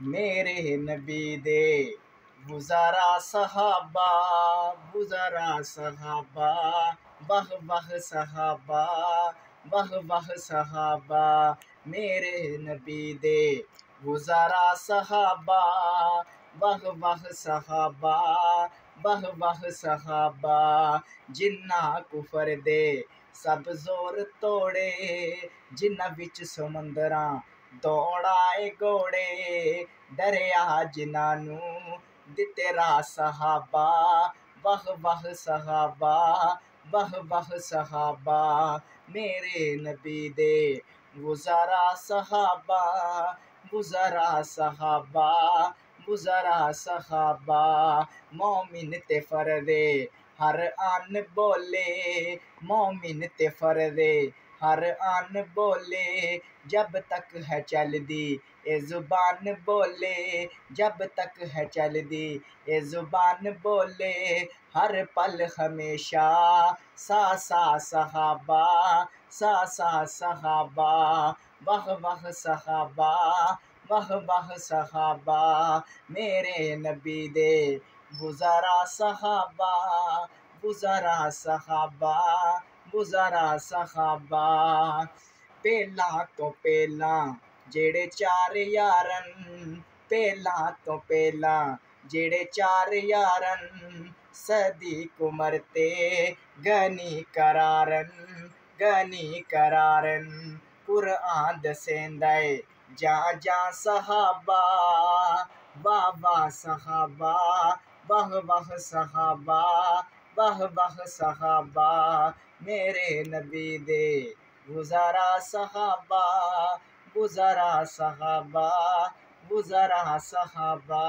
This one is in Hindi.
मेरे नबी दे गुजारा सहाबा, गुजारा सहाबा, वाह वाह सहाबा, वाह वाह सहाबा। मेरे नबी दे गुजारा सहाबा, वाह वाह सहाबा, वाह वाह सहाबा। जिन्ना कुफर दे सब जोर तोड़े, जिन्ना विच समुंदरां दौड़ाए घोड़े, दरिया जिन्हां दिते राह सहाबा, वाह वाह सहाबा, वाह वाह सहाबा। मेरे नबी दे गुजारा सहाबा, गुजारा सहाबा, गुजारा सहाबा। मोमिन ते फरदे हर आन बोले, मोमिन ते फरदे हर आन बोले। जब तक है चलदी ए जुबान बोले, जब तक है चलदी ए जुबान बोले। हर पल हमेशा सा सा सहाबा, सा सा सहाबा, वाह वाह सहाबा, वाह वाह सहाबा। मेरे नबी दे गुजारा सहाबा, गुजारा सहाबा, गुजारा सहाबा। पहला तो पहला जेड़े चार यारन, पहला तो पहला जेड़े चार यारन। सदीक उमर ते गनी करारन, गनी करारन। कुरआन दसेंदा है जा जा सहाबा, वाह वाह सहाबा, वाह वाह सहाबा, वाह वाह सहाबा। मेरे नबी दे गुजारा सहाबा, गुजारा सहाबा, गुजारा सहाबा।